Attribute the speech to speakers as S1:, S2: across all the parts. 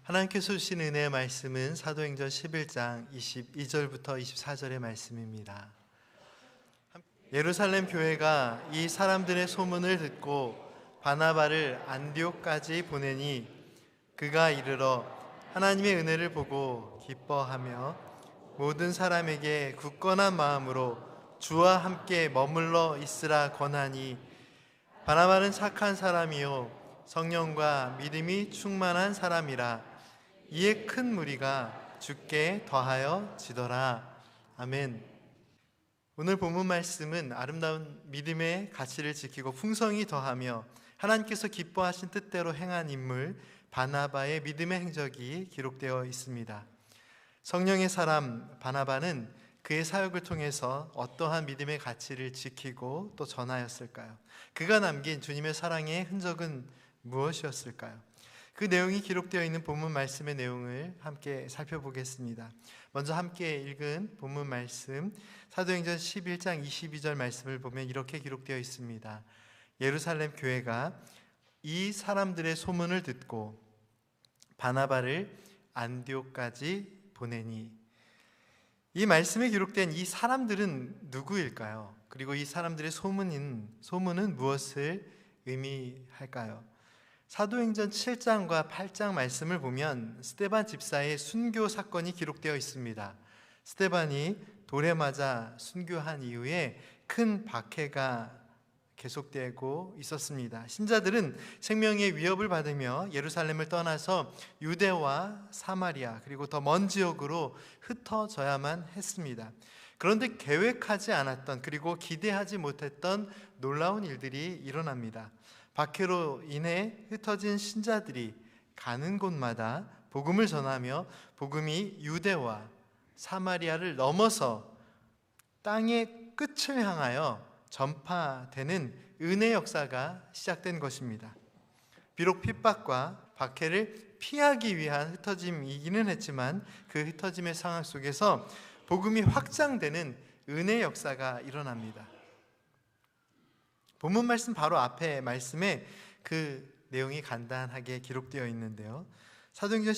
S1: 하나님께서 주신 은혜의 말씀은 사도행전 11장 22절부터 24절의 말씀입니다. 예루살렘 교회가 이 사람들의 소문을 듣고 바나바를 안디옥까지 보내니 그가 이르러 하나님의 은혜를 보고 기뻐하며 모든 사람에게 굳건한 마음으로 주와 함께 머물러 있으라 권하니 바나바는 착한 사람이요 성령과 믿음이 충만한 사람이라 이에 큰 무리가 주께 더하여 지더라. 아멘. 오늘 본문 말씀은 아름다운 믿음의 가치를 지키고 풍성히 더하며 하나님께서 기뻐하신 뜻대로 행한 인물 바나바의 믿음의 행적이 기록되어 있습니다. 성령의 사람 바나바는 그의 사역을 통해서 어떠한 믿음의 가치를 지키고 또 전하였을까요? 그가 남긴 주님의 사랑의 흔적은 무엇이었을까요? 그 내용이 기록되어 있는 본문 말씀의 내용을 함께 살펴보겠습니다. 먼저 함께 읽은 본문 말씀 사도행전 11장 22절 말씀을 보면 이렇게 기록되어 있습니다. 예루살렘 교회가 이 사람들의 소문을 듣고 바나바를 안디옥까지 보내니, 이 말씀에 기록된 이 사람들은 누구일까요? 그리고 이 사람들의 소문은 무엇을 의미할까요? 사도행전 7장과 8장 말씀을 보면 스데반 집사의 순교 사건이 기록되어 있습니다. 스데반이 돌에 맞아 순교한 이후에 큰 박해가 계속되고 있었습니다. 신자들은 생명의 위협을 받으며 예루살렘을 떠나서 유대와 사마리아 그리고 더 먼 지역으로 흩어져야만 했습니다. 그런데 계획하지 않았던 그리고 기대하지 못했던 놀라운 일들이 일어납니다. 박해로 인해 흩어진 신자들이 가는 곳마다 복음을 전하며 복음이 유대와 사마리아를 넘어서 땅의 끝을 향하여 전파되는 은혜 역사가 시작된 것입니다. 비록 핍박과 박해를 피하기 위한 흩어짐이기는 했지만 그 흩어짐의 상황 속에서 복음이 확장되는 은혜 역사가 일어납니다. 본문 말씀 바로 앞에 말씀에 그 내용이 간단하게 기록되어 있는데요. 사도행전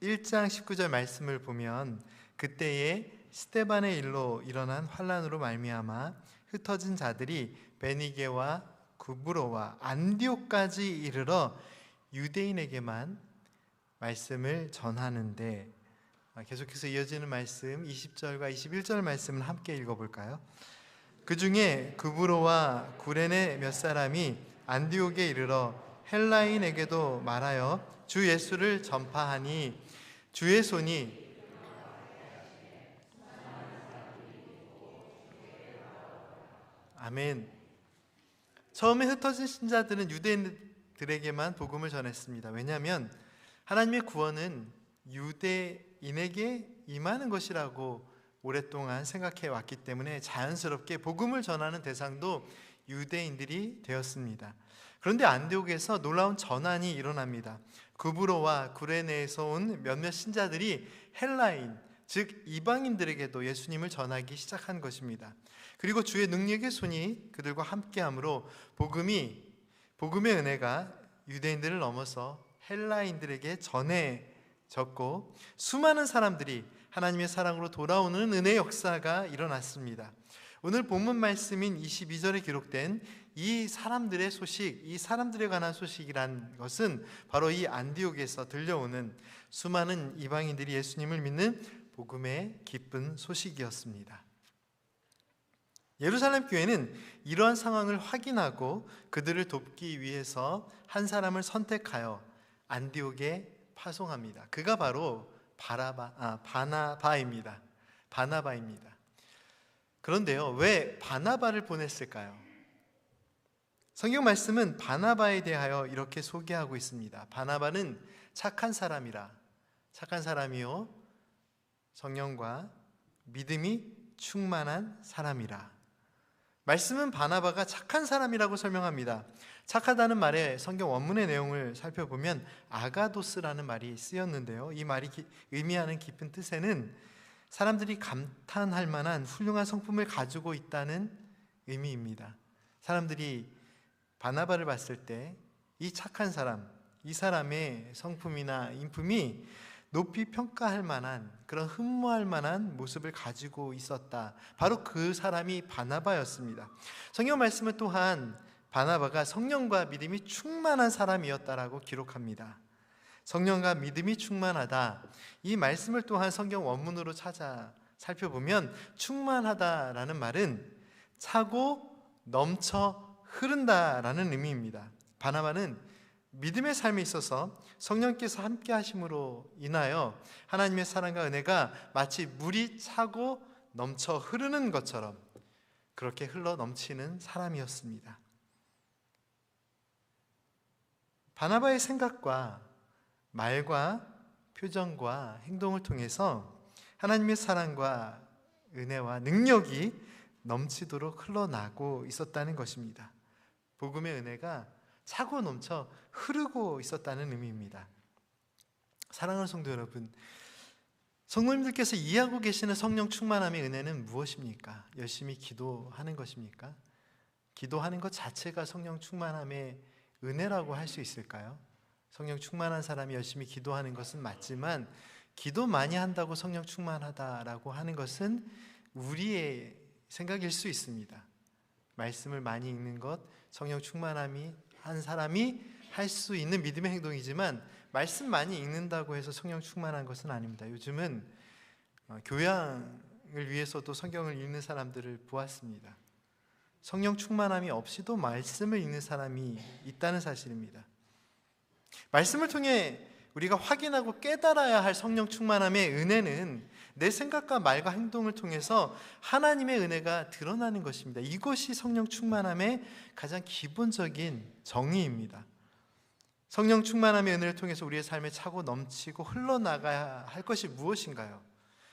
S1: 1장 19절 말씀을 보면 그때에 스데반의 일로 일어난 환난으로 말미암아 흩어진 자들이 베니게와 구브로와 안디옥까지 이르러 유대인에게만 말씀을 전하는데, 계속해서 이어지는 말씀 20절과 21절 말씀을 함께 읽어볼까요? 그 중에 구브로와 구레네 몇 사람이 안디옥에 이르러 헬라인에게도 말하여 주 예수를 전파하니 주의 손이 아멘. 처음에 흩어진 신자들은 유대인들에게만 복음을 전했습니다. 왜냐하면 하나님의 구원은 유대인에게 임하는 것이라고 오랫동안 생각해 왔기 때문에 자연스럽게 복음을 전하는 대상도 유대인들이 되었습니다. 그런데 안디옥에서 놀라운 전환이 일어납니다. 구브로와 구레네에서 온 몇몇 신자들이 헬라인, 즉 이방인들에게도 예수님을 전하기 시작한 것입니다. 그리고 주의 능력의 손이 그들과 함께함으로 복음의 은혜가 유대인들을 넘어서 헬라인들에게 전해졌고 수많은 사람들이 하나님의 사랑으로 돌아오는 은혜의 역사가 일어났습니다. 오늘 본문 말씀인 22절에 기록된 이 사람들의 소식, 이 사람들에 관한 소식이란 것은 바로 이 안디옥에서 들려오는 수많은 이방인들이 예수님을 믿는 복음의 기쁜 소식이었습니다. 예루살렘 교회는 이러한 상황을 확인하고 그들을 돕기 위해서 한 사람을 선택하여 안디옥에 파송합니다. 그가 바로 바나바입니다. 그런데요, 왜 바나바를 보냈을까요? 성경 말씀은 바나바에 대하여 이렇게 소개하고 있습니다. 바나바는 착한 사람이요 성령과 믿음이 충만한 사람이라. 말씀은 바나바가 착한 사람이라고 설명합니다. 착하다는 말의 성경 원문의 내용을 살펴보면 아가도스라는 말이 쓰였는데요, 이 말이 의미하는 깊은 뜻에는 사람들이 감탄할 만한 훌륭한 성품을 가지고 있다는 의미입니다. 사람들이 바나바를 봤을 때 이 착한 사람, 이 사람의 성품이나 인품이 높이 평가할 만한, 그런 흠모할 만한 모습을 가지고 있었다. 바로 그 사람이 바나바였습니다. 성경 말씀은 또한 바나바가 성령과 믿음이 충만한 사람이었다라고 기록합니다. 성령과 믿음이 충만하다, 이 말씀을 또한 성경 원문으로 찾아 살펴보면 충만하다라는 말은 차고 넘쳐 흐른다라는 의미입니다. 바나바는 믿음의 삶에 있어서 성령께서 함께 하심으로 인하여 하나님의 사랑과 은혜가 마치 물이 차고 넘쳐 흐르는 것처럼 그렇게 흘러 넘치는 사람이었습니다. 바나바의 생각과 말과 표정과 행동을 통해서 하나님의 사랑과 은혜와 능력이 넘치도록 흘러나고 있었다는 것입니다. 복음의 은혜가 차고 넘쳐 흐르고 있었다는 의미입니다. 사랑하는 성도 여러분, 성도님들께서 이해하고 계시는 성령 충만함의 은혜는 무엇입니까? 열심히 기도하는 것입니까? 기도하는 것 자체가 성령 충만함의 은혜라고 할 수 있을까요? 성령 충만한 사람이 열심히 기도하는 것은 맞지만 기도 많이 한다고 성령 충만하다라고 하는 것은 우리의 생각일 수 있습니다. 말씀을 많이 읽는 것, 성령 충만함이 한 사람이 할 수 있는 믿음의 행동이지만 말씀 많이 읽는다고 해서 성령 충만한 것은 아닙니다. 요즘은 교양을 위해서도 성경을 읽는 사람들을 보았습니다. 성령 충만함이 없이도 말씀을 읽는 사람이 있다는 사실입니다. 말씀을 통해 우리가 확인하고 깨달아야 할 성령 충만함의 은혜는 내 생각과 말과 행동을 통해서 하나님의 은혜가 드러나는 것입니다. 이것이 성령 충만함의 가장 기본적인 정의입니다. 성령 충만함의 은혜를 통해서 우리의 삶에 차고 넘치고 흘러나가야 할 것이 무엇인가요?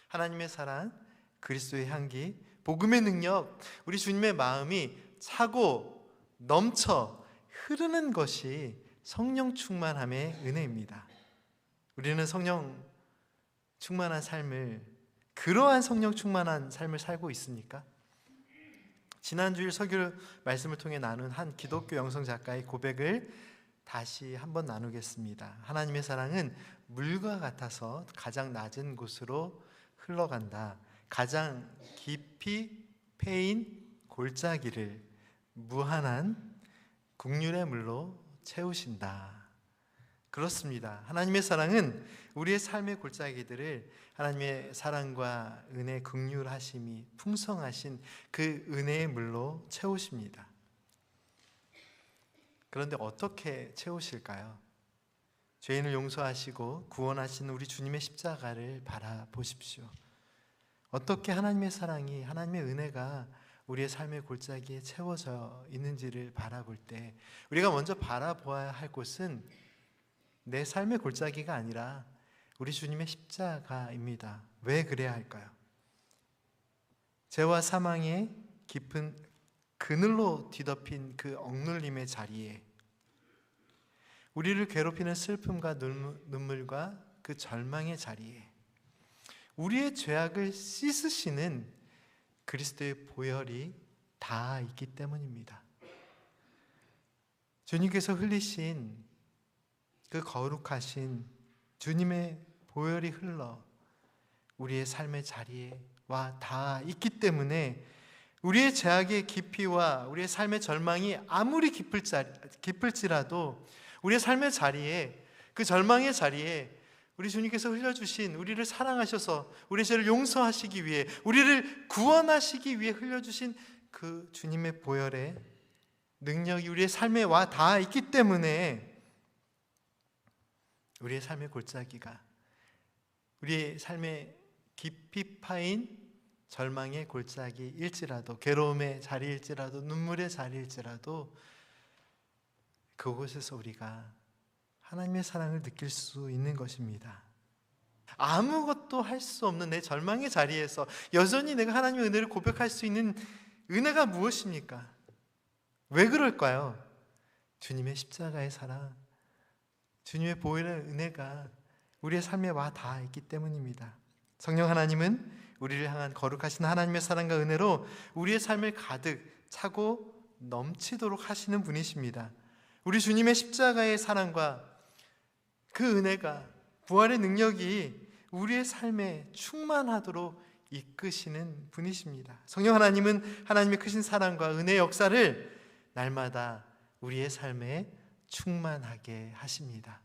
S1: 하나님의 사랑, 그리스도의 향기, 복음의 능력, 우리 주님의 마음이 차고 넘쳐 흐르는 것이 성령 충만함의 은혜입니다. 우리는 성령 충만한 삶을, 그러한 성령 충만한 삶을 살고 있습니까? 지난주일 설교 말씀을 통해 나눈 한 기독교 영성 작가의 고백을 다시 한번 나누겠습니다. 하나님의 사랑은 물과 같아서 가장 낮은 곳으로 흘러간다. 가장 깊이 패인 골짜기를 무한한 긍휼의 물로 채우신다. 그렇습니다. 하나님의 사랑은 우리의 삶의 골짜기들을 하나님의 사랑과 은혜, 긍휼하심이 풍성하신 그 은혜의 물로 채우십니다. 그런데 어떻게 채우실까요? 죄인을 용서하시고 구원하신 우리 주님의 십자가를 바라보십시오. 어떻게 하나님의 사랑이, 하나님의 은혜가 우리의 삶의 골짜기에 채워져 있는지를 바라볼 때 우리가 먼저 바라보아야 할 곳은 내 삶의 골짜기가 아니라 우리 주님의 십자가입니다. 왜 그래야 할까요? 죄와 사망의 깊은 그늘로 뒤덮인 그 억눌림의 자리에, 우리를 괴롭히는 슬픔과 눈물과 그 절망의 자리에 우리의 죄악을 씻으시는 그리스도의 보혈이 다 있기 때문입니다. 주님께서 흘리신 그 거룩하신 주님의 보혈이 흘러 우리의 삶의 자리에 와 다 있기 때문에 우리의 죄악의 깊이와 우리의 삶의 절망이 아무리 깊을지라도 우리의 삶의 자리에, 그 절망의 자리에 우리 주님께서 흘려주신, 우리를 사랑하셔서 우리의 죄를 용서하시기 위해, 우리를 구원하시기 위해 흘려주신 그 주님의 보혈의 능력이 우리의 삶에 와 다 있기 때문에 우리의 삶의 골짜기가, 우리의 삶의 깊이 파인 절망의 골짜기일지라도, 괴로움의 자리일지라도, 눈물의 자리일지라도 그곳에서 우리가 하나님의 사랑을 느낄 수 있는 것입니다. 아무것도 할 수 없는 내 절망의 자리에서 여전히 내가 하나님의 은혜를 고백할 수 있는 은혜가 무엇입니까? 왜 그럴까요? 주님의 십자가의 사랑, 주님의 보혈의 은혜가 우리의 삶에 와 다 있기 때문입니다. 성령 하나님은 우리를 향한 거룩하신 하나님의 사랑과 은혜로 우리의 삶을 가득 차고 넘치도록 하시는 분이십니다. 우리 주님의 십자가의 사랑과 그 은혜가, 부활의 능력이 우리의 삶에 충만하도록 이끄시는 분이십니다. 성령 하나님은 하나님의 크신 사랑과 은혜의 역사를 날마다 우리의 삶에 충만하게 하십니다.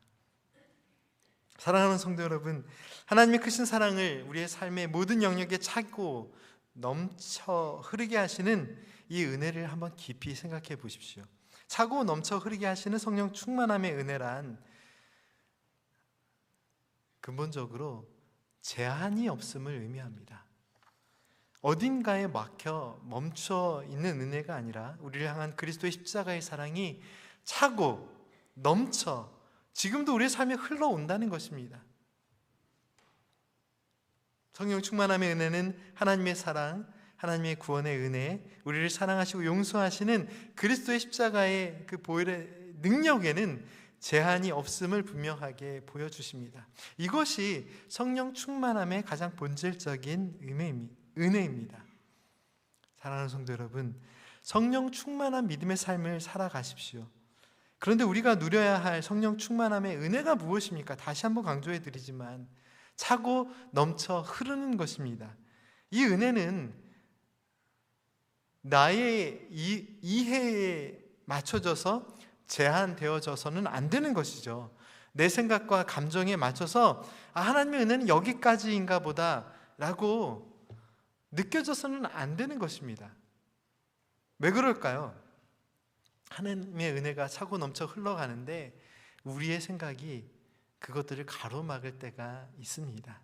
S1: 사랑하는 성도 여러분, 하나님의 크신 사랑을 우리의 삶의 모든 영역에 차고 넘쳐 흐르게 하시는 이 은혜를 한번 깊이 생각해 보십시오. 차고 넘쳐 흐르게 하시는 성령 충만함의 은혜란 근본적으로 제한이 없음을 의미합니다. 어딘가에 막혀 멈춰 있는 은혜가 아니라 우리를 향한 그리스도의 십자가의 사랑이 차고 넘쳐 지금도 우리의 삶에 흘러온다는 것입니다. 성령 충만함의 은혜는 하나님의 사랑, 하나님의 구원의 은혜, 우리를 사랑하시고 용서하시는 그리스도의 십자가의 그 보혈의 능력에는 제한이 없음을 분명하게 보여주십니다. 이것이 성령 충만함의 가장 본질적인 은혜입니다. 사랑하는 성도 여러분, 성령 충만한 믿음의 삶을 살아가십시오. 그런데 우리가 누려야 할 성령 충만함의 은혜가 무엇입니까? 다시 한번 강조해 드리지만 차고 넘쳐 흐르는 것입니다. 이 은혜는 나의 이해에 맞춰져서 제한되어져서는 안 되는 것이죠. 내 생각과 감정에 맞춰서 하나님의 은혜는 여기까지인가 보다 라고 느껴져서는 안 되는 것입니다. 왜 그럴까요? 하나님의 은혜가 차고 넘쳐 흘러가는데 우리의 생각이 그것들을 가로막을 때가 있습니다.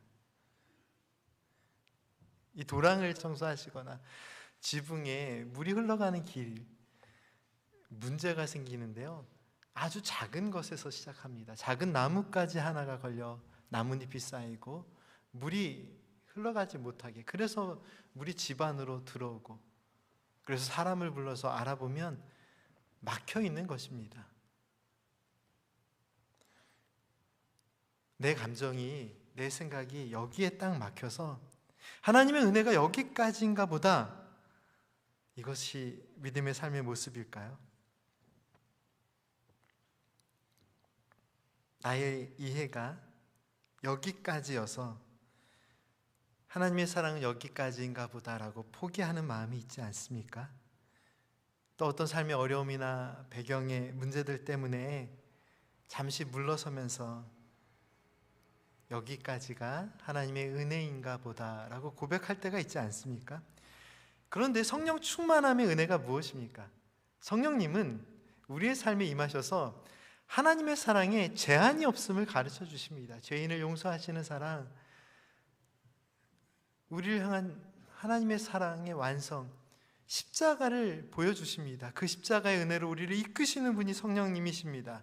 S1: 이 도랑을 청소하시거나 지붕에 물이 흘러가는 길, 문제가 생기는데요, 아주 작은 것에서 시작합니다. 작은 나뭇가지 하나가 걸려 나뭇잎이 쌓이고 물이 흘러가지 못하게, 그래서 물이 집 안으로 들어오고, 그래서 사람을 불러서 알아보면 막혀 있는 것입니다. 내 감정이, 내 생각이 여기에 딱 막혀서 하나님의 은혜가 여기까지인가 보다, 이것이 믿음의 삶의 모습일까요? 나의 이해가 여기까지여서 하나님의 사랑은 여기까지인가 보다라고 포기하는 마음이 있지 않습니까? 또 어떤 삶의 어려움이나 배경의 문제들 때문에 잠시 물러서면서 여기까지가 하나님의 은혜인가 보다라고 고백할 때가 있지 않습니까? 그런데 성령 충만함의 은혜가 무엇입니까? 성령님은 우리의 삶에 임하셔서 하나님의 사랑에 제한이 없음을 가르쳐 주십니다. 죄인을 용서하시는 사랑, 우리를 향한 하나님의 사랑의 완성, 십자가를 보여주십니다. 그 십자가의 은혜로 우리를 이끄시는 분이 성령님이십니다.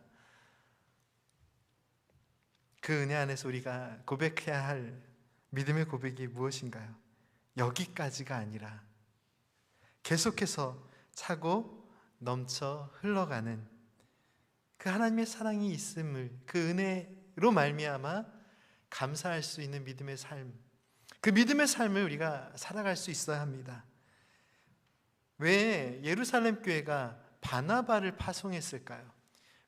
S1: 그 은혜 안에서 우리가 고백해야 할 믿음의 고백이 무엇인가요? 여기까지가 아니라 계속해서 차고 넘쳐 흘러가는 그 하나님의 사랑이 있음을, 그 은혜로 말미암아 감사할 수 있는 믿음의 삶, 그 믿음의 삶을 우리가 살아갈 수 있어야 합니다. 왜 예루살렘 교회가 바나바를 파송했을까요?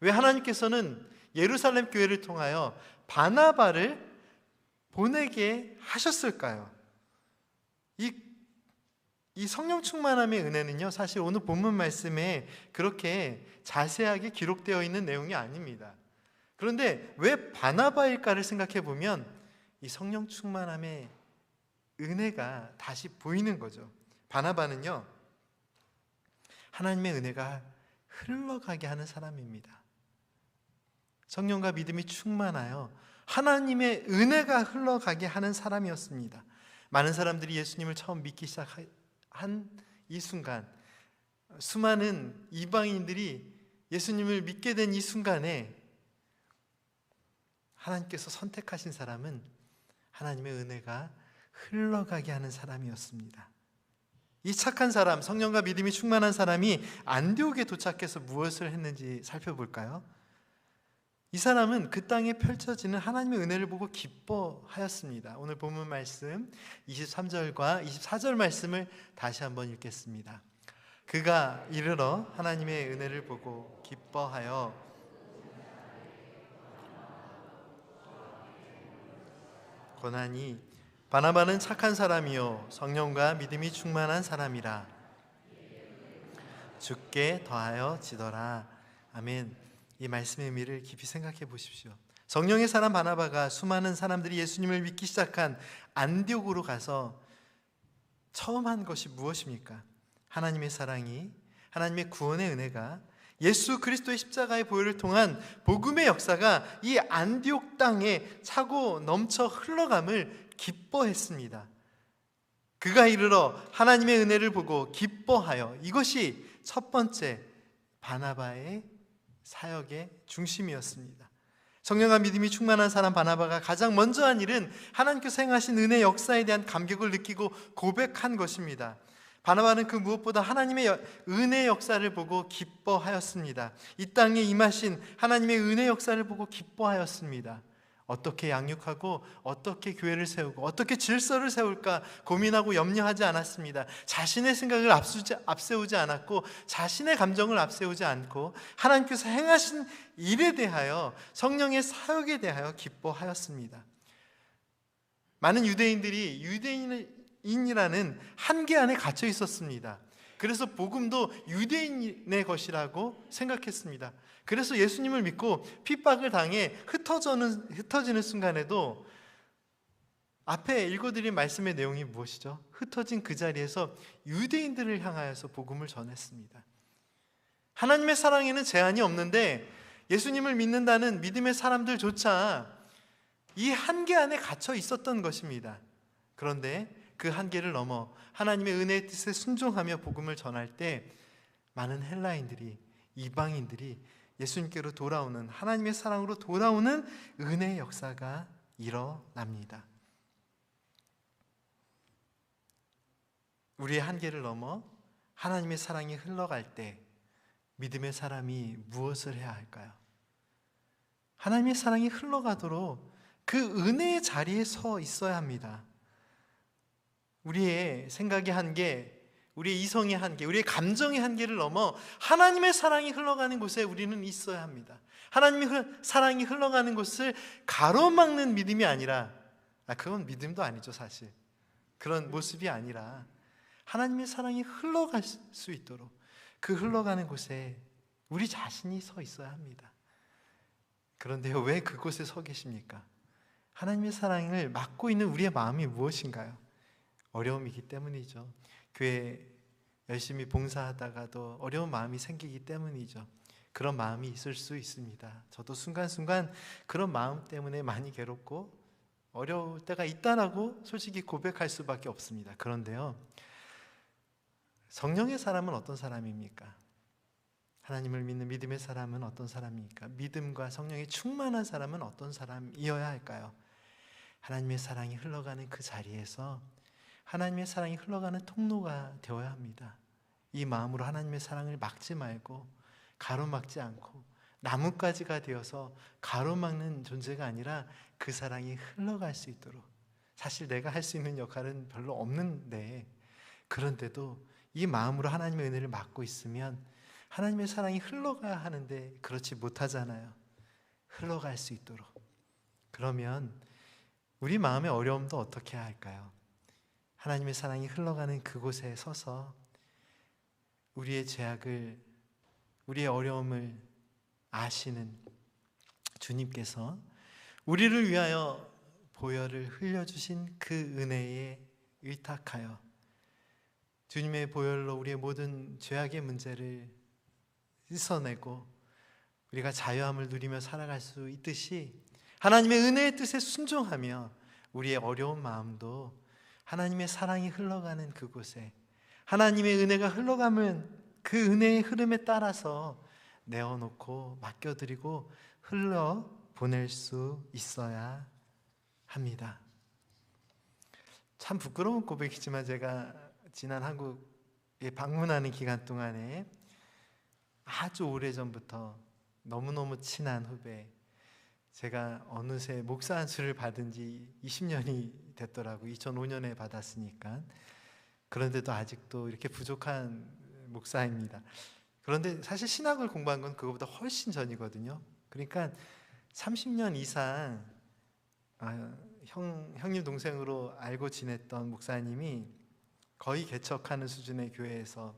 S1: 왜 하나님께서는 예루살렘 교회를 통하여 바나바를 보내게 하셨을까요? 이 성령 충만함의 은혜는요, 사실 오늘 본문 말씀에 그렇게 자세하게 기록되어 있는 내용이 아닙니다. 그런데 왜 바나바일까를 생각해 보면 이 성령 충만함의 은혜가 다시 보이는 거죠. 바나바는요, 하나님의 은혜가 흘러가게 하는 사람입니다. 성령과 믿음이 충만하여 하나님의 은혜가 흘러가게 하는 사람이었습니다. 많은 사람들이 예수님을 처음 믿기 시작한 이 순간, 수많은 이방인들이 예수님을 믿게 된 이 순간에 하나님께서 선택하신 사람은 하나님의 은혜가 흘러가게 하는 사람이었습니다. 이 착한 사람, 성령과 믿음이 충만한 사람이 안디옥에 도착해서 무엇을 했는지 살펴볼까요? 이 사람은 그 땅에 펼쳐지는 하나님의 은혜를 보고 기뻐하였습니다. 오늘 본문 말씀 23절과 24절 말씀을 다시 한번 읽겠습니다. 그가 이르러 하나님의 은혜를 보고 기뻐하여 권하니 바나바는 착한 사람이요 성령과 믿음이 충만한 사람이라 주께 더하여 지더라. 아멘. 이 말씀의 의미를 깊이 생각해 보십시오. 성령의 사람 바나바가 수많은 사람들이 예수님을 믿기 시작한 안디옥으로 가서 처음 한 것이 무엇입니까? 하나님의 사랑이, 하나님의 구원의 은혜가, 예수 그리스도의 십자가의 보혈을 통한 복음의 역사가 이 안디옥 땅에 차고 넘쳐 흘러감을 기뻐했습니다. 그가 이르러 하나님의 은혜를 보고 기뻐하여, 이것이 첫 번째 바나바의 사역의 중심이었습니다. 성령과 믿음이 충만한 사람 바나바가 가장 먼저 한 일은 하나님께서 행하신 은혜 역사에 대한 감격을 느끼고 고백한 것입니다. 바나바는 그 무엇보다 하나님의 은혜 역사를 보고 기뻐하였습니다. 이 땅에 임하신 하나님의 은혜 역사를 보고 기뻐하였습니다. 어떻게 양육하고 어떻게 교회를 세우고 어떻게 질서를 세울까 고민하고 염려하지 않았습니다. 자신의 생각을 앞세우지 않았고 자신의 감정을 앞세우지 않고 하나님께서 행하신 일에 대하여, 성령의 사역에 대하여 기뻐하였습니다. 많은 유대인들이 유대인이라는 한계 안에 갇혀 있었습니다. 그래서 복음도 유대인의 것이라고 생각했습니다. 그래서 예수님을 믿고 핍박을 당해 흩어지는 순간에도 앞에 읽어드린 말씀의 내용이 무엇이죠? 흩어진 그 자리에서 유대인들을 향하여서 복음을 전했습니다. 하나님의 사랑에는 제한이 없는데 예수님을 믿는다는 믿음의 사람들조차 이 한계 안에 갇혀 있었던 것입니다. 그런데 그 한계를 넘어 하나님의 은혜의 뜻에 순종하며 복음을 전할 때 많은 헬라인들이, 이방인들이 예수님께로 돌아오는, 하나님의 사랑으로 돌아오는 은혜의 역사가 일어납니다. 우리의 한계를 넘어 하나님의 사랑이 흘러갈 때 믿음의 사람이 무엇을 해야 할까요? 하나님의 사랑이 흘러가도록 그 은혜의 자리에 서 있어야 합니다. 우리의 생각의 한계, 우리의 이성의 한계, 우리의 감정의 한계를 넘어 하나님의 사랑이 흘러가는 곳에 우리는 있어야 합니다. 하나님의 사랑이 흘러가는 곳을 가로막는 믿음이 아니라, 그건 믿음도 아니죠 사실. 그런 모습이 아니라 하나님의 사랑이 흘러갈 수 있도록 그 흘러가는 곳에 우리 자신이 서 있어야 합니다. 그런데요, 왜 그곳에 서 계십니까? 하나님의 사랑을 막고 있는 우리의 마음이 무엇인가요? 어려움이기 때문이죠. 교회 열심히 봉사하다가도 어려운 마음이 생기기 때문이죠. 그런 마음이 있을 수 있습니다. 저도 순간순간 그런 마음 때문에 많이 괴롭고 어려울 때가 있다라고 솔직히 고백할 수밖에 없습니다. 그런데요, 성령의 사람은 어떤 사람입니까? 하나님을 믿는 믿음의 사람은 어떤 사람입니까? 믿음과 성령이 충만한 사람은 어떤 사람이어야 할까요? 하나님의 사랑이 흘러가는 그 자리에서 하나님의 사랑이 흘러가는 통로가 되어야 합니다. 이 마음으로 하나님의 사랑을 막지 말고, 가로막지 않고, 나뭇가지가 되어서 가로막는 존재가 아니라 그 사랑이 흘러갈 수 있도록. 사실 내가 할 수 있는 역할은 별로 없는데, 그런데도 이 마음으로 하나님의 은혜를 막고 있으면 하나님의 사랑이 흘러가야 하는데 그렇지 못하잖아요. 흘러갈 수 있도록. 그러면 우리 마음의 어려움도 어떻게 해야 할까요? 하나님의 사랑이 흘러가는 그곳에 서서 우리의 죄악을, 우리의 어려움을 아시는 주님께서 우리를 위하여 보혈을 흘려주신 그 은혜에 의탁하여 주님의 보혈로 우리의 모든 죄악의 문제를 씻어내고 우리가 자유함을 누리며 살아갈 수 있듯이 하나님의 은혜의 뜻에 순종하며 우리의 어려운 마음도 하나님의 사랑이 흘러가는 그곳에, 하나님의 은혜가 흘러가면 그 은혜의 흐름에 따라서 내어놓고 맡겨드리고 흘러보낼 수 있어야 합니다. 참 부끄러운 고백이지만 제가 지난 한국에 방문하는 기간 동안에 아주 오래전부터 너무너무 친한 후배, 제가 어느새 목사 안수를 받은 지 20년이 됐더라고요. 2005년에 받았으니까. 그런데도 아직도 이렇게 부족한 목사입니다. 그런데 사실 신학을 공부한 건 그거보다 훨씬 전이거든요. 그러니까 30년 이상 형님 동생으로 알고 지냈던 목사님이 거의 개척하는 수준의 교회에서,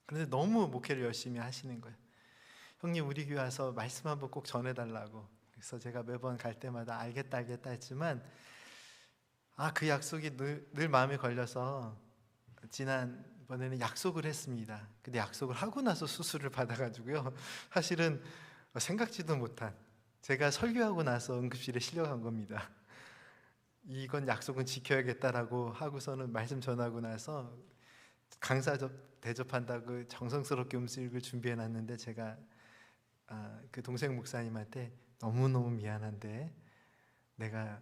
S1: 그런데 너무 목회를 열심히 하시는 거예요. 형님 우리 교회 와서 말씀 한번 꼭 전해달라고. 그래서 제가 매번 갈 때마다 알겠다 했지만 그 약속이 늘 마음에 걸려서 지난번에는 약속을 했습니다. 근데 약속을 하고 나서 수술을 받아가지고요, 사실은 생각지도 못한, 제가 설교하고 나서 응급실에 실려간 겁니다. 이건 약속은 지켜야겠다라고 하고서는 말씀 전하고 나서 강사 대접한다고 정성스럽게 음식을 준비해 놨는데, 제가 그 동생 목사님한테 너무너무 미안한데 내가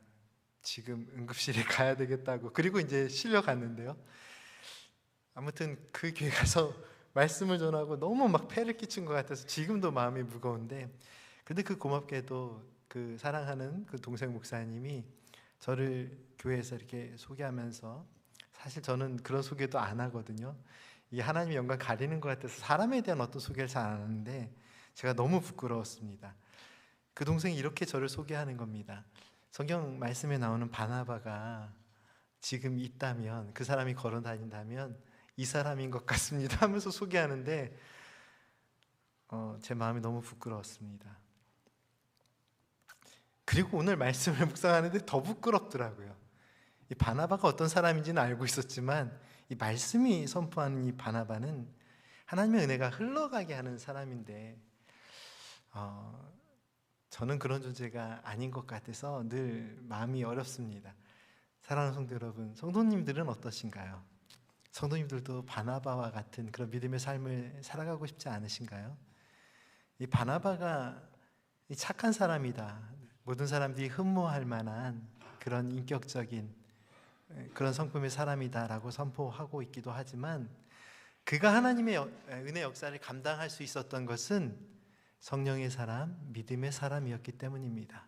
S1: 지금 응급실에 가야 되겠다고, 그리고 이제 실려갔는데요, 아무튼 그 교회 가서 말씀을 전하고 너무 막 폐를 끼친 것 같아서 지금도 마음이 무거운데, 근데 그 고맙게도 그 사랑하는 그 동생 목사님이 저를 교회에서 이렇게 소개하면서, 사실 저는 그런 소개도 안 하거든요. 이 하나님의 영광 가리는 것 같아서 사람에 대한 어떤 소개를 잘 안 하는데 제가 너무 부끄러웠습니다. 그 동생이 이렇게 저를 소개하는 겁니다. 성경 말씀에 나오는 바나바가 지금 있다면, 그 사람이 걸어 다닌다면 이 사람인 것 같습니다 하면서 소개하는데 제 마음이 너무 부끄러웠습니다. 그리고 오늘 말씀을 묵상하는데 더 부끄럽더라고요. 이 바나바가 어떤 사람인지는 알고 있었지만 이 말씀이 선포하는 이 바나바는 하나님의 은혜가 흘러가게 하는 사람인데 저는 그런 존재가 아닌 것 같아서 늘 마음이 어렵습니다. 사랑하는 성도 여러분, 성도님들은 어떠신가요? 성도님들도 바나바와 같은 그런 믿음의 삶을 살아가고 싶지 않으신가요? 이 바나바가 착한 사람이다, 모든 사람들이 흠모할 만한 그런 인격적인 그런 성품의 사람이다라고 선포하고 있기도 하지만, 그가 하나님의 은혜 역사를 감당할 수 있었던 것은 성령의 사람, 믿음의 사람이었기 때문입니다.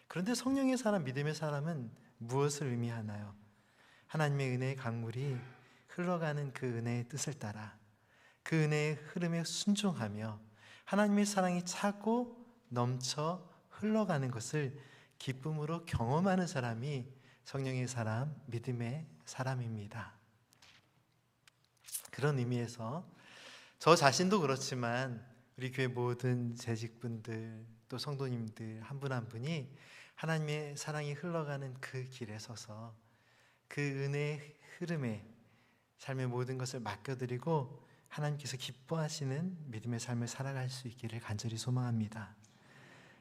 S1: 그런데 성령의 사람, 믿음의 사람은 무엇을 의미하나요? 하나님의 은혜의 강물이 흘러가는 그 은혜의 뜻을 따라 그 은혜의 흐름에 순종하며 하나님의 사랑이 차고 넘쳐 흘러가는 것을 기쁨으로 경험하는 사람이 성령의 사람, 믿음의 사람입니다. 그런 의미에서 저 자신도 그렇지만 우리 교회 모든 재직분들 또 성도님들 한 분 한 분이 하나님의 사랑이 흘러가는 그 길에 서서 그 은혜의 흐름에 삶의 모든 것을 맡겨드리고 하나님께서 기뻐하시는 믿음의 삶을 살아갈 수 있기를 간절히 소망합니다.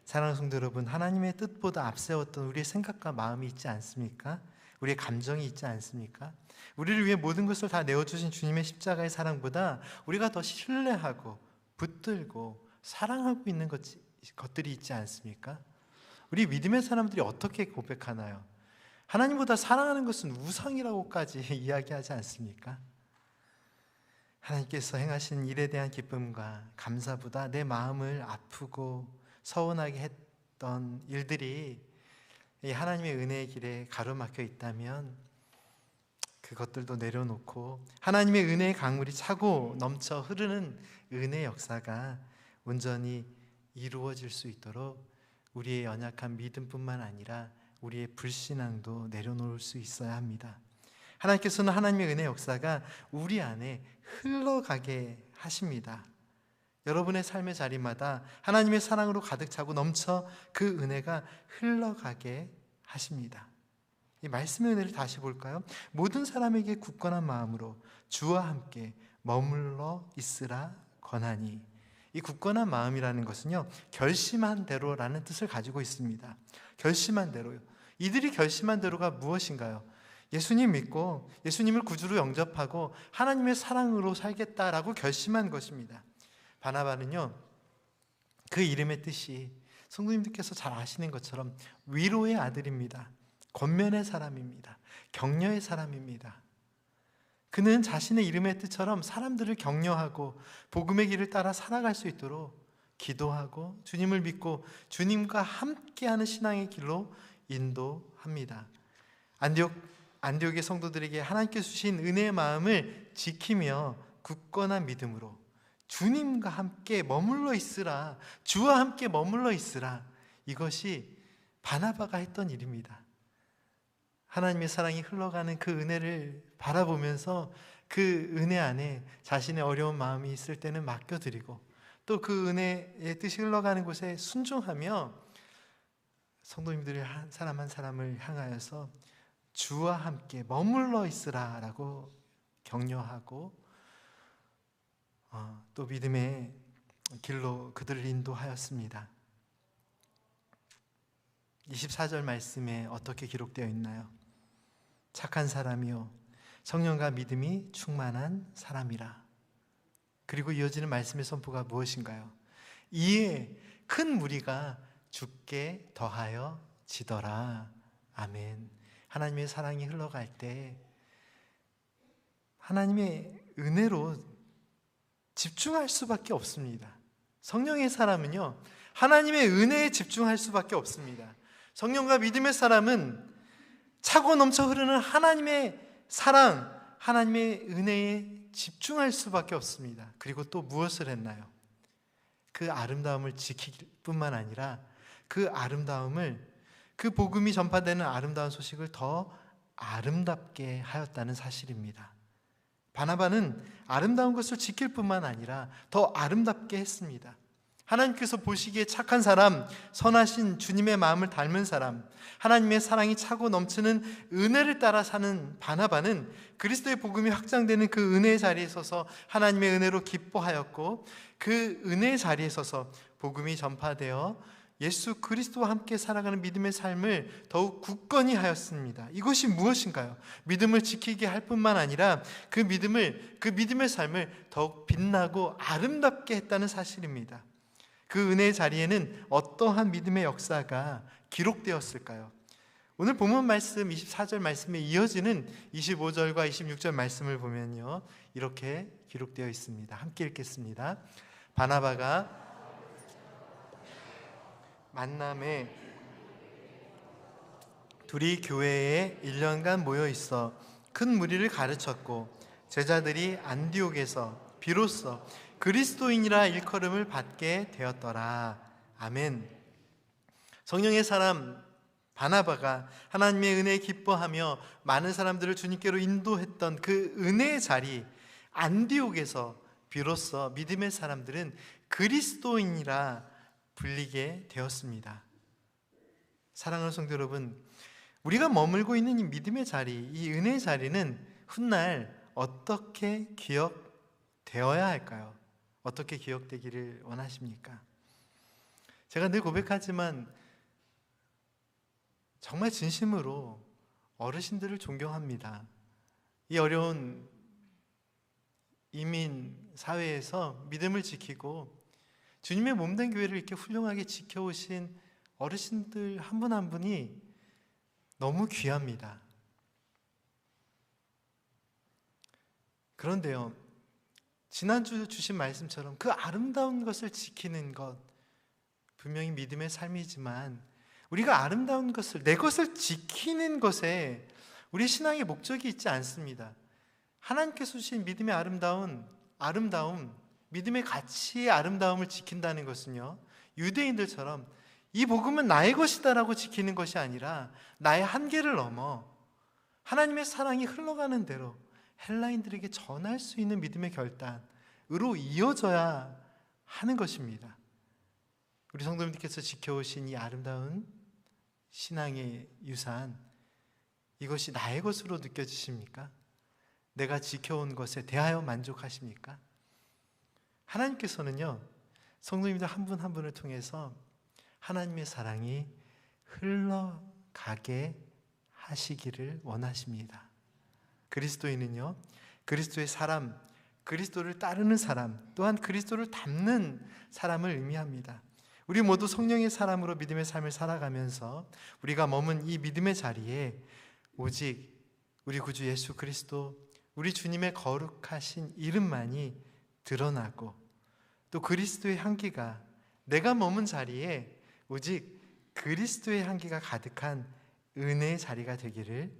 S1: 사랑하는 성도 여러분, 하나님의 뜻보다 앞세웠던 우리의 생각과 마음이 있지 않습니까? 우리의 감정이 있지 않습니까? 우리를 위해 모든 것을 다 내어주신 주님의 십자가의 사랑보다 우리가 더 신뢰하고 붙들고 사랑하고 있는 것들이 있지 않습니까? 우리 믿음의 사람들이 어떻게 고백하나요? 하나님보다 사랑하는 것은 우상이라고까지 이야기하지 않습니까? 하나님께서 행하신 일에 대한 기쁨과 감사보다 내 마음을 아프고 서운하게 했던 일들이 이 하나님의 은혜의 길에 가로막혀 있다면 그것들도 내려놓고 하나님의 은혜의 강물이 차고 넘쳐 흐르는 은혜의 역사가 온전히 이루어질 수 있도록 우리의 연약한 믿음뿐만 아니라 우리의 불신앙도 내려놓을 수 있어야 합니다. 하나님께서는 하나님의 은혜의 역사가 우리 안에 흘러가게 하십니다. 여러분의 삶의 자리마다 하나님의 사랑으로 가득 차고 넘쳐 그 은혜가 흘러가게 하십니다. 이 말씀의 은혜를 다시 볼까요? 모든 사람에게 굳건한 마음으로 주와 함께 머물러 있으라 권하니. 이 굳건한 마음이라는 것은요, 결심한 대로라는 뜻을 가지고 있습니다. 결심한 대로요. 이들이 결심한 대로가 무엇인가요? 예수님 믿고 예수님을 구주로 영접하고 하나님의 사랑으로 살겠다라고 결심한 것입니다. 바나바는요, 그 이름의 뜻이 성도님들께서 잘 아시는 것처럼 위로의 아들입니다. 권면의 사람입니다. 격려의 사람입니다. 그는 자신의 이름의 뜻처럼 사람들을 격려하고 복음의 길을 따라 살아갈 수 있도록 기도하고 주님을 믿고 주님과 함께하는 신앙의 길로 인도합니다. 안디옥의 성도들에게 하나님께서 주신 은혜의 마음을 지키며 굳건한 믿음으로 주님과 함께 머물러 있으라, 주와 함께 머물러 있으라, 이것이 바나바가 했던 일입니다. 하나님의 사랑이 흘러가는 그 은혜를 바라보면서 그 은혜 안에 자신의 어려운 마음이 있을 때는 맡겨드리고, 또 그 은혜의 뜻이 흘러가는 곳에 순종하며 성도님들이 한 사람 한 사람을 향하여서 주와 함께 머물러 있으라 라고 격려하고, 또 믿음의 길로 그들을 인도하였습니다. 24절 말씀에 어떻게 기록되어 있나요? 착한 사람이요 성령과 믿음이 충만한 사람이라. 그리고 이어지는 말씀의 선포가 무엇인가요? 이에 큰 무리가 주께 더하여 지더라. 아멘. 하나님의 사랑이 흘러갈 때 하나님의 은혜로 집중할 수밖에 없습니다. 성령의 사람은요, 하나님의 은혜에 집중할 수밖에 없습니다. 성령과 믿음의 사람은 차고 넘쳐 흐르는 하나님의 사랑, 하나님의 은혜에 집중할 수밖에 없습니다. 그리고 또 무엇을 했나요? 그 아름다움을 지킬 뿐만 아니라 그 아름다움을, 그 복음이 전파되는 아름다운 소식을 더 아름답게 하였다는 사실입니다. 바나바는 아름다운 것을 지킬 뿐만 아니라 더 아름답게 했습니다. 하나님께서 보시기에 착한 사람, 선하신 주님의 마음을 닮은 사람, 하나님의 사랑이 차고 넘치는 은혜를 따라 사는 바나바는 그리스도의 복음이 확장되는 그 은혜의 자리에 서서 하나님의 은혜로 기뻐하였고, 그 은혜의 자리에 서서 복음이 전파되어 예수 그리스도와 함께 살아가는 믿음의 삶을 더욱 굳건히 하였습니다. 이것이 무엇인가요? 믿음을 지키게 할 뿐만 아니라 그 믿음의 삶을 더욱 빛나고 아름답게 했다는 사실입니다. 그 은혜의 자리에는 어떠한 믿음의 역사가 기록되었을까요? 오늘 본문 말씀 24절 말씀에 이어지는 25절과 26절 말씀을 보면요, 이렇게 기록되어 있습니다. 함께 읽겠습니다. 바나바가 만남에 둘이 교회에 1년간 모여 있어 큰 무리를 가르쳤고, 제자들이 안디옥에서 비로소 그리스도인이라 일컬음을 받게 되었더라. 아멘. 성령의 사람 바나바가 하나님의 은혜에 기뻐하며 많은 사람들을 주님께로 인도했던 그 은혜의 자리 안디옥에서 비로소 믿음의 사람들은 그리스도인이라 불리게 되었습니다. 사랑하는 성도 여러분, 우리가 머물고 있는 이 믿음의 자리, 이 은혜의 자리는 훗날 어떻게 기억되어야 할까요? 어떻게 기억되기를 원하십니까? 제가 늘 고백하지만 정말 진심으로 어르신들을 존경합니다. 이 어려운 이민 사회에서 믿음을 지키고 주님의 몸된 교회를 이렇게 훌륭하게 지켜오신 어르신들 한 분 한 분이 너무 귀합니다. 그런데요, 지난주 주신 말씀처럼 그 아름다운 것을 지키는 것, 분명히 믿음의 삶이지만 우리가 아름다운 것을, 내 것을 지키는 것에 우리 신앙의 목적이 있지 않습니다. 하나님께서 주신 믿음의 아름다움, 믿음의 가치의 아름다움을 지킨다는 것은요, 유대인들처럼 이 복음은 나의 것이다라고 지키는 것이 아니라 나의 한계를 넘어 하나님의 사랑이 흘러가는 대로 헬라인들에게 전할 수 있는 믿음의 결단으로 이어져야 하는 것입니다. 우리 성도님들께서 지켜오신 이 아름다운 신앙의 유산, 이것이 나의 것으로 느껴지십니까? 내가 지켜온 것에 대하여 만족하십니까? 하나님께서는요, 성도님들 한 분 한 분을 통해서 하나님의 사랑이 흘러가게 하시기를 원하십니다. 그리스도인은요, 그리스도의 사람, 그리스도를 따르는 사람, 또한 그리스도를 닮는 사람을 의미합니다. 우리 모두 성령의 사람으로 믿음의 삶을 살아가면서 우리가 머문 이 믿음의 자리에 오직 우리 구주 예수 그리스도, 우리 주님의 거룩하신 이름만이 드러나고, 또 그리스도의 향기가, 내가 머문 자리에 오직 그리스도의 향기가 가득한 은혜의 자리가 되기를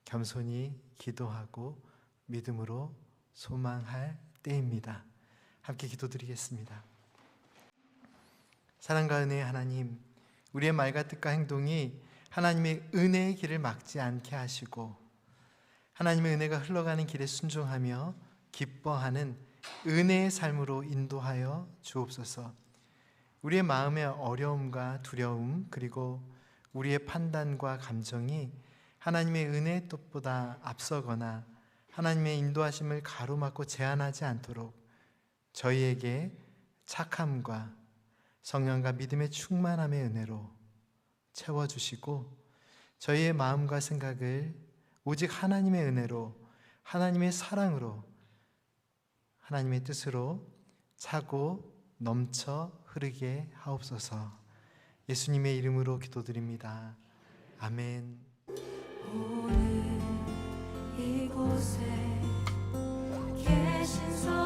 S1: 겸손히 기도하고 믿음으로 소망할 때입니다. 함께 기도드리겠습니다. 사랑과 은혜의 하나님, 우리의 말과 뜻과 행동이 하나님의 은혜의 길을 막지 않게 하시고 하나님의 은혜가 흘러가는 길에 순종하며 기뻐하는 은혜의 삶으로 인도하여 주옵소서. 우리의 마음의 어려움과 두려움 그리고 우리의 판단과 감정이 하나님의 은혜의 뜻보다 앞서거나 하나님의 인도하심을 가로막고 제한하지 않도록 저희에게 착함과 성령과 믿음의 충만함의 은혜로 채워주시고 저희의 마음과 생각을 오직 하나님의 은혜로 하나님의 사랑으로 하나님의 뜻으로 차고 넘쳐 흐르게 하옵소서. 예수님의 이름으로 기도드립니다. 아멘.
S2: 오늘 이곳에 계신 성